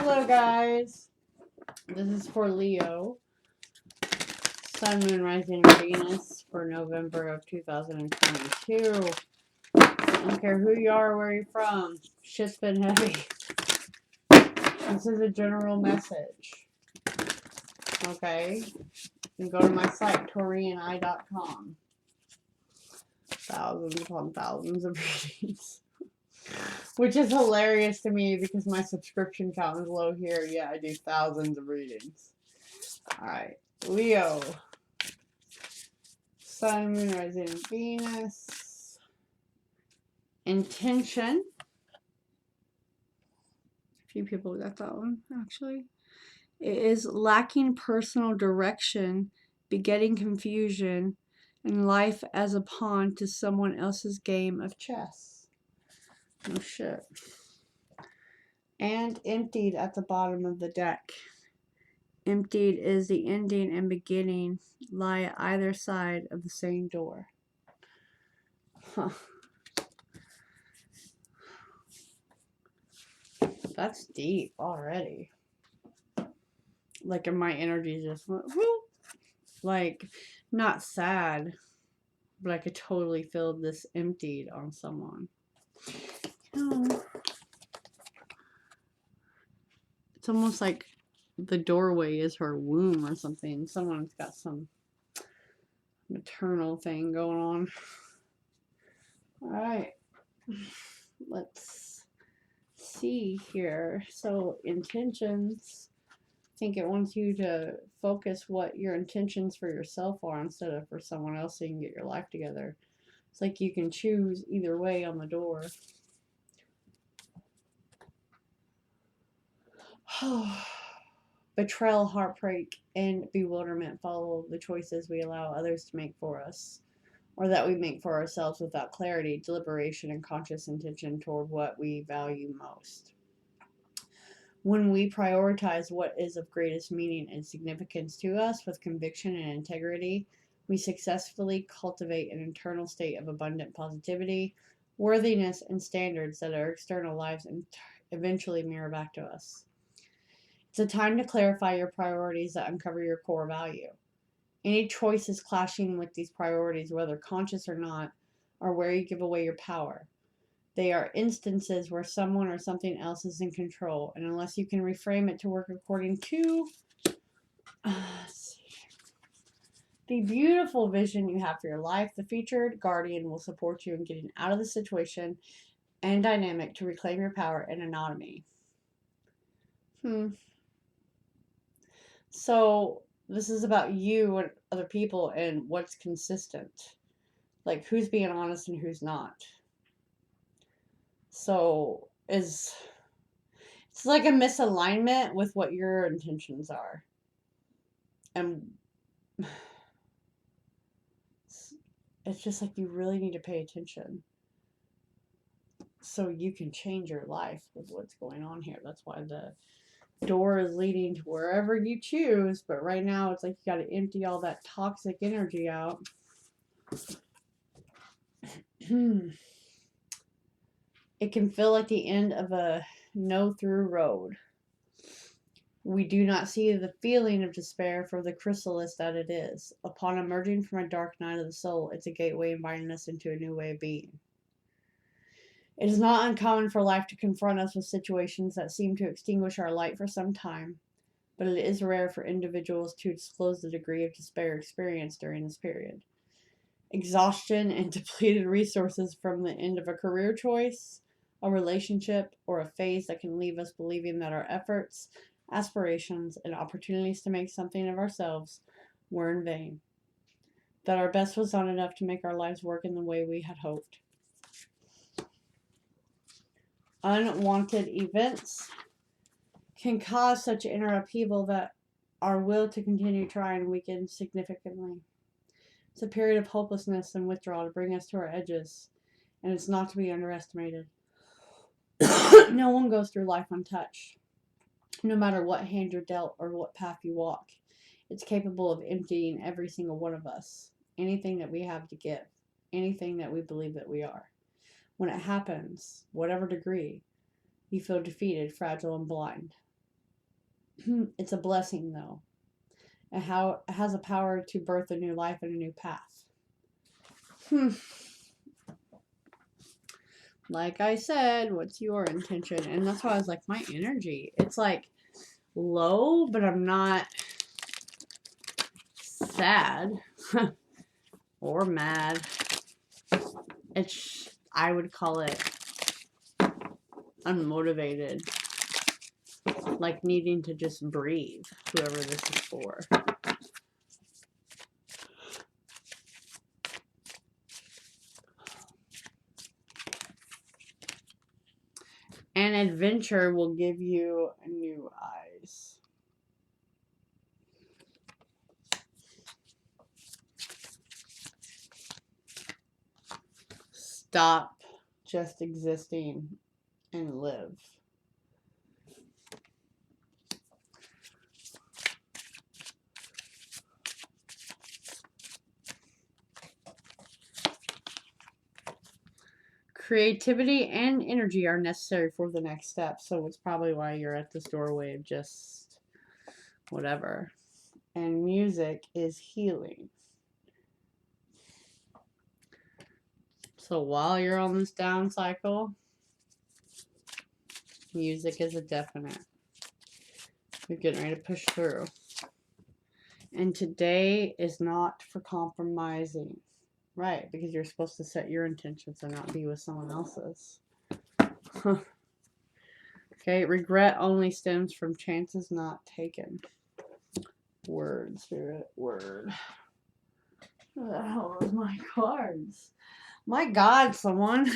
Hello guys, this is for Leo, Sun, Moon, Rising, and Venus for November of 2022. I don't care who you are or where you're from, shit's been heavy. This is a general message, okay? You can go to my site, Taureani.com. Thousands upon thousands of readings. Which is hilarious to me because my subscription count is low here. Yeah, I do thousands of readings. Alright, Leo. Sun, Moon, Rising, Venus. Intention. A few people got that one, actually. It is lacking personal direction, begetting confusion, and life as a pawn to someone else's game of chess. Oh shit. And emptied at the bottom of the deck. Emptied is the ending and beginning lie either side of the same door. Huh. That's deep already. Like, my energy just went, whoop. Like, not sad, but I could totally feel this emptied on someone. Oh. It's almost like the doorway is her womb or something. Someone's got some maternal thing going on. Alright. Let's see here. So, intentions. I think it wants you to focus what your intentions for yourself are instead of for someone else so you can get your life together. It's like you can choose either way on the door. Betrayal, heartbreak, and bewilderment follow the choices we allow others to make for us, or that we make for ourselves without clarity, deliberation, and conscious intention toward what we value most. When we prioritize what is of greatest meaning and significance to us with conviction and integrity, we successfully cultivate an internal state of abundant positivity, worthiness, and standards that our external lives eventually mirror back to us. It's a time to clarify your priorities that uncover your core value. Any choices clashing with these priorities, whether conscious or not, are where you give away your power. They are instances where someone or something else is in control, and unless you can reframe it to work according to the beautiful vision you have for your life, the featured guardian will support you in getting out of the situation and dynamic to reclaim your power and autonomy. So this is about you and other people and what's consistent. Like, who's being honest and who's not. So it's like a misalignment with what your intentions are. And it's just like you really need to pay attention so you can change your life with what's going on here. That's why the door is leading to wherever you choose, but right now it's like you got to empty all that toxic energy out. It can feel like the end of a no-through road. We do not see the feeling of despair for the chrysalis that it is. Upon emerging from a dark night of the soul, it's a gateway inviting us into a new way of being. It is not uncommon for life to confront us with situations that seem to extinguish our light for some time, but it is rare for individuals to disclose the degree of despair experienced during this period. Exhaustion and depleted resources from the end of a career choice, a relationship, or a phase that can leave us believing that our efforts, aspirations, and opportunities to make something of ourselves were in vain. That our best was not enough to make our lives work in the way we had hoped. Unwanted events can cause such inner upheaval that our will to continue trying weakens significantly. It's a period of hopelessness and withdrawal to bring us to our edges, and it's not to be underestimated. No one goes through life untouched. No matter what hand you're dealt or what path you walk, it's capable of emptying every single one of us. Anything that we have to give, anything that we believe that we are. When it happens, whatever degree, you feel defeated, fragile, and blind. It's a blessing, though. And how it has a power to birth a new life and a new path. Like I said, what's your intention? And that's why I was like, my energy, it's like low, but I'm not sad or mad. It's, I would call it unmotivated, like needing to just breathe, whoever this is for. And adventure will give you new eyes. Stop just existing and live. Creativity and energy are necessary for the next step. So it's probably why you're at this doorway of just whatever. And music is healing. So while you're on this down cycle, music is a definite. You're getting ready to push through. And today is not for compromising. Right, because you're supposed to set your intentions and not be with someone else's. Okay, regret only stems from chances not taken. Word, spirit, word. What the hell is my cards? My God, someone.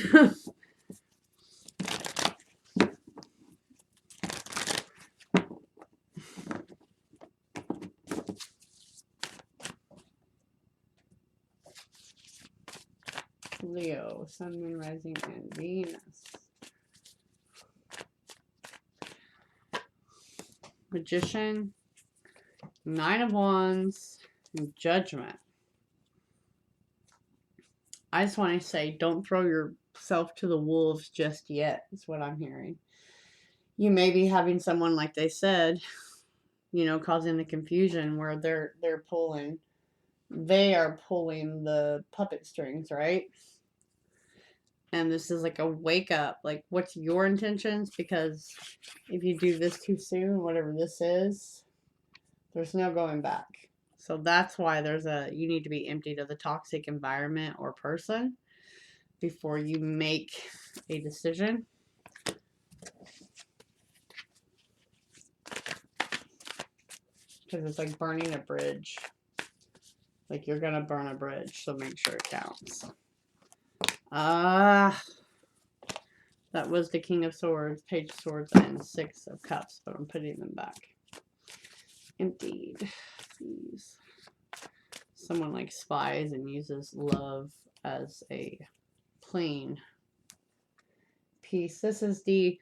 Leo, Sun, Moon, Rising, and Venus. Magician, Nine of Wands, and Judgment. I just want to say, don't throw yourself to the wolves just yet, is what I'm hearing. You may be having someone, like they said, you know, causing the confusion where they are pulling the puppet strings, right? And this is like a wake up. Like, what's your intentions? Because if you do this too soon, whatever this is, there's no going back. So that's why you need to be emptied of the toxic environment or person before you make a decision. Because it's like burning a bridge. Like, you're going to burn a bridge, so make sure it counts. That was the King of Swords, Page of Swords, and Six of Cups, but I'm putting them back. Emptied. Please. Someone like spies and uses love as a plain piece. This is the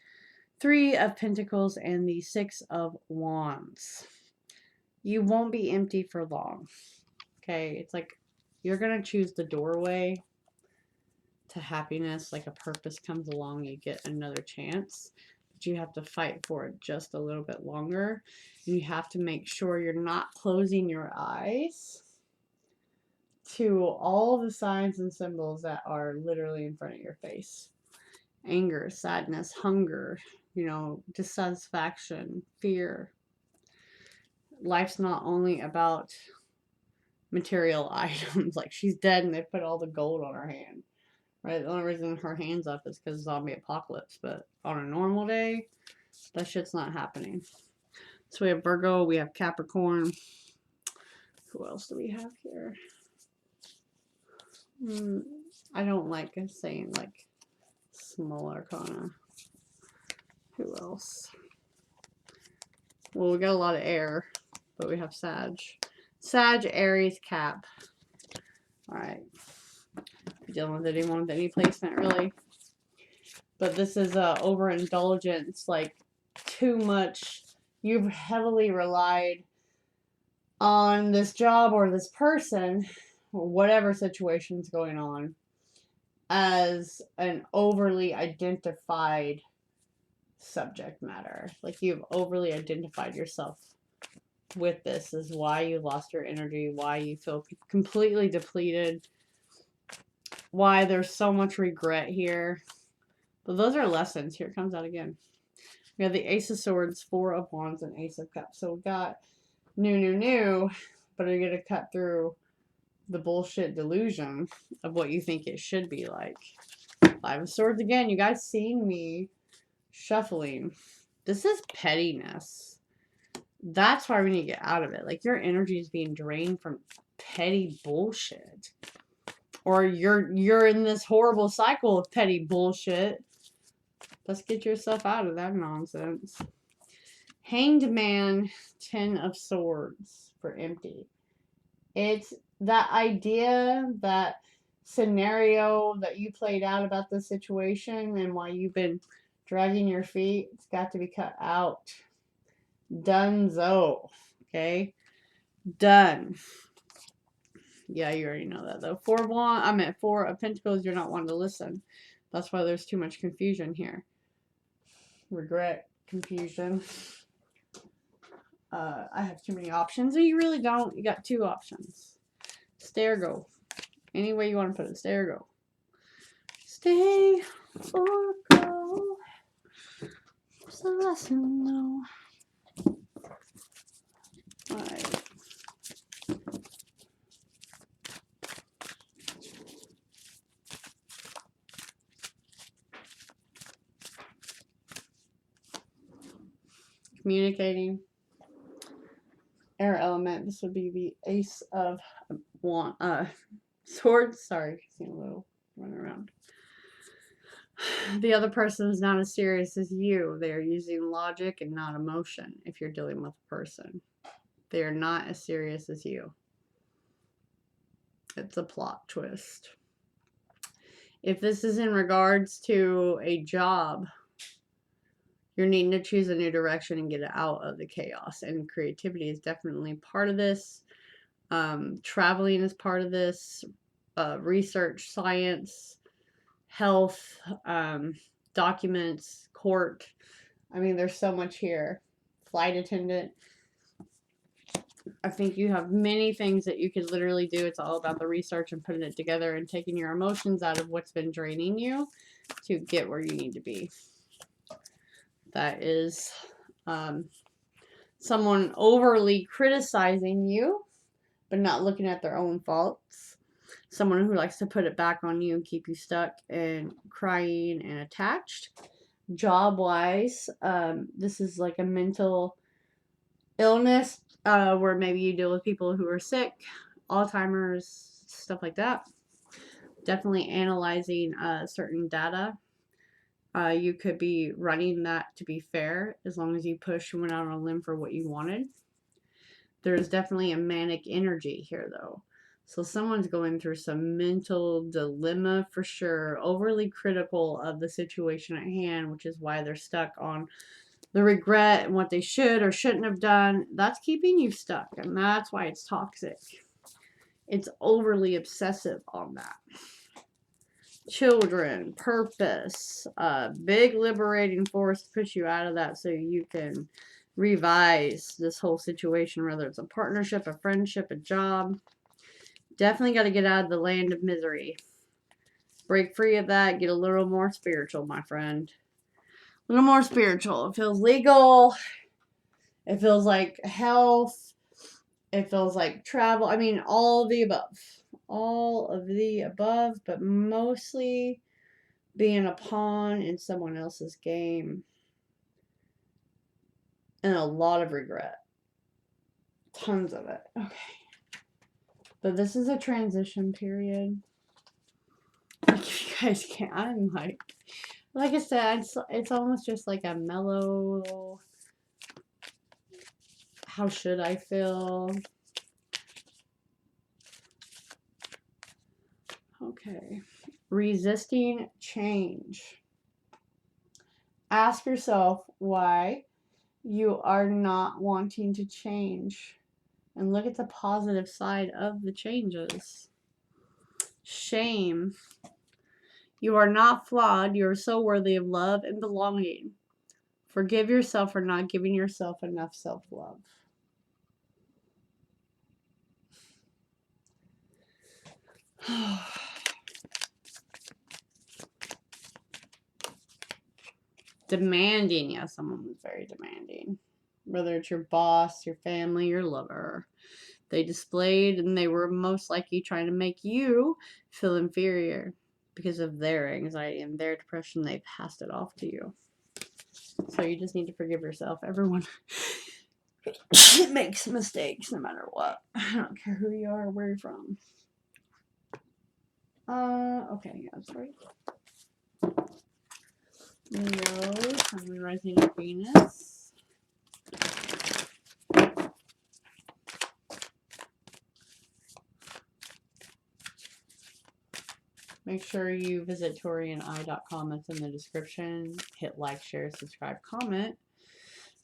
Three of Pentacles and the Six of Wands. You won't be empty for long. Okay, it's like you're going to choose the doorway to happiness. Like a purpose comes along, you get another chance. But you have to fight for it just a little bit longer. You have to make sure you're not closing your eyes to all the signs and symbols that are literally in front of your face. Anger, sadness, hunger, you know, dissatisfaction, fear. Life's not only about material items. Like, she's dead and they put all the gold on her hand. Right? The only reason her hand's up is because zombie apocalypse. But on a normal day, that shit's not happening. So we have Virgo, we have Capricorn. Who else do we have here? I don't like saying like small arcana. Who else? Well, we got a lot of air, but we have Sag. Sag, Aries, Cap. Alright. Dealing with anyone with any placement, really. But this is overindulgence, like too much. You've heavily relied on this job or this person, or whatever situation's going on, as an overly identified subject matter. Like you've overly identified yourself with this is why you lost your energy, why you feel completely depleted, why there's so much regret here. But those are lessons. Here it comes out again. We have the Ace of Swords, Four of Wands, and Ace of Cups. So we've got new, but are you going to cut through the bullshit delusion of what you think it should be like? Five of Swords again. You guys seeing me shuffling. This is pettiness. That's why we need to get out of it. Like your energy is being drained from petty bullshit. Or you're in this horrible cycle of petty bullshit. Let's get yourself out of that nonsense. Hanged Man, 10 of Swords for empty. It's that idea, that scenario that you played out about the situation and why you've been dragging your feet. It's got to be cut out. Donezo. Okay? Done. Yeah, you already know that though. I'm at Four of Pentacles. You're not wanting to listen. That's why there's too much confusion here. Regret, confusion. I have too many options. You really don't. You got two options. Stay or go. Any way you want to put it. Stay or go. Stay or go. What's the lesson though? Alright. Communicating. Air element. This would be the Ace of Swords. Sorry, seeing a little run around. The other person is not as serious as you. They are using logic and not emotion. If you're dealing with a person, they are not as serious as you. It's a plot twist. If this is in regards to a job, you're needing to choose a new direction and get it out of the chaos. And creativity is definitely part of this. Traveling is part of this. Research, science, health, documents, court. I mean, there's so much here. Flight attendant. I think you have many things that you could literally do. It's all about the research and putting it together and taking your emotions out of what's been draining you to get where you need to be. That is someone overly criticizing you, but not looking at their own faults. Someone who likes to put it back on you and keep you stuck and crying and attached. Job-wise, this is like a mental illness where maybe you deal with people who are sick, Alzheimer's, stuff like that. Definitely analyzing certain data. You could be running that to be fair as long as you push and went out on a limb for what you wanted. There's definitely a manic energy here though. So someone's going through some mental dilemma for sure, overly critical of the situation at hand, which is why they're stuck on the regret and what they should or shouldn't have done. That's keeping you stuck, and that's why it's toxic. It's overly obsessive on that. Children, purpose, big liberating force to push you out of that so you can revise this whole situation, whether it's a partnership, a friendship, a job. Definitely got to get out of the land of misery. Break free of that. Get a little more spiritual, my friend. A little more spiritual. It feels legal. It feels like health. It feels like travel. I mean, all of the above. All of the above, but mostly being a pawn in someone else's game. And a lot of regret. Tons of it. Okay. But this is a transition period. Like, if you guys can't, I'm like I said, it's almost just like a mellow, how should I feel? Okay. Resisting change. Ask yourself why you are not wanting to change. And look at the positive side of the changes. Shame. You are not flawed. You are so worthy of love and belonging. Forgive yourself for not giving yourself enough self-love. Demanding. Yeah, someone was very demanding. Whether it's your boss, your family, your lover. They displayed and they were most likely trying to make you feel inferior because of their anxiety and their depression. They passed it off to you. So you just need to forgive yourself. Everyone makes mistakes no matter what. I don't care who you are or where you're from. Okay, yeah, sorry. Leo, Sun, Rising in Venus. Make sure you visit TaurianEye.com. That's in the description. Hit like, share, subscribe, comment.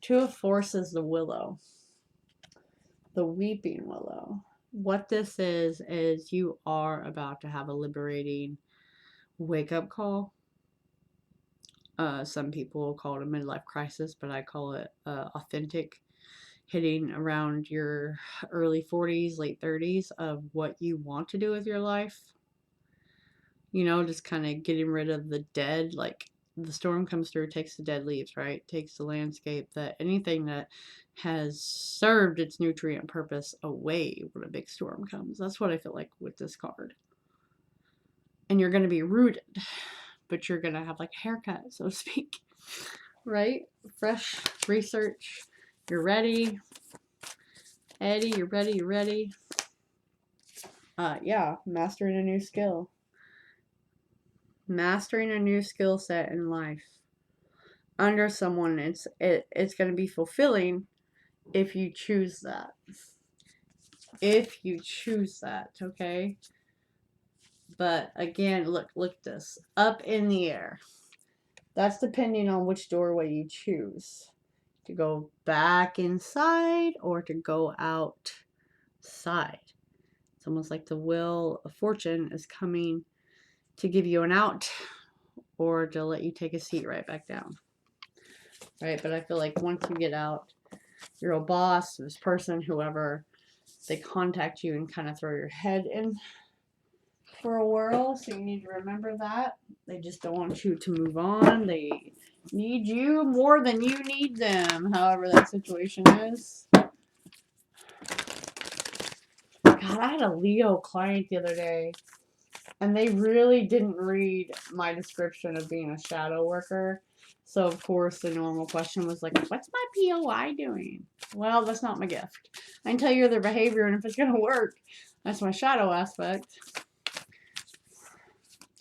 Two of Forces, the Willow. The Weeping Willow. What this is you are about to have a liberating wake-up call. Some people call it a midlife crisis, but I call it authentic, hitting around your early 40s, late 30s of what you want to do with your life. You know, just kind of getting rid of the dead, like the storm comes through, takes the dead leaves, right? Takes the landscape, that anything that has served its nutrient purpose away when a big storm comes. That's what I feel like with this card. And you're going to be rooted, but you're going to have like a haircut, so to speak, right? Fresh research. You're ready. Eddie, you're ready. You're ready. Yeah, mastering a new skill. Mastering a new skill set in life under someone. It's going to be fulfilling if you choose that. If you choose that, okay? But again, look at this. Up in the air. That's depending on which doorway you choose. To go back inside or to go outside. It's almost like the wheel of fortune is coming to give you an out or to let you take a seat right back down. Right? But I feel like once you get out, your old boss, this person, whoever, they contact you and kind of throw your head in for a whirl. So you need to remember that. They just don't want you to move on. They need you more than you need them, however that situation is. God, I had a Leo client the other day, and they really didn't read my description of being a shadow worker. So, of course, the normal question was like, what's my POI doing? Well, that's not my gift. I can tell you their behavior and if it's going to work. That's my shadow aspect.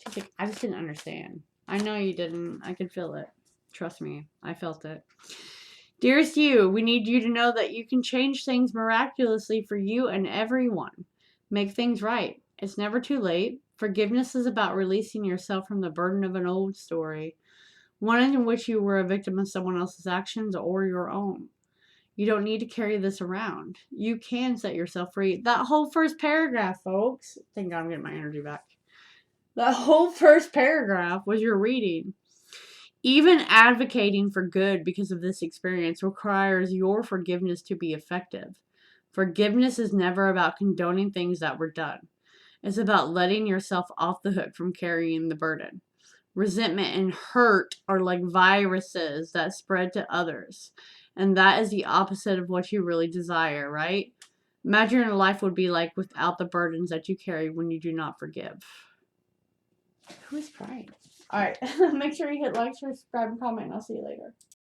She's like, I just didn't understand. I know you didn't. I could feel it. Trust me. I felt it. Dearest you, we need you to know that you can change things miraculously for you and everyone. Make things right. It's never too late. Forgiveness is about releasing yourself from the burden of an old story, one in which you were a victim of someone else's actions or your own. You don't need to carry this around. You can set yourself free. That whole first paragraph, folks. Thank God I'm getting my energy back. That whole first paragraph was your reading. Even advocating for good because of this experience requires your forgiveness to be effective. Forgiveness is never about condoning things that were done. It's about letting yourself off the hook from carrying the burden. Resentment and hurt are like viruses that spread to others. And that is the opposite of what you really desire, right? Imagine your life would be like without the burdens that you carry when you do not forgive. Who is crying? Alright, make sure you hit like, share, subscribe, and comment, and I'll see you later.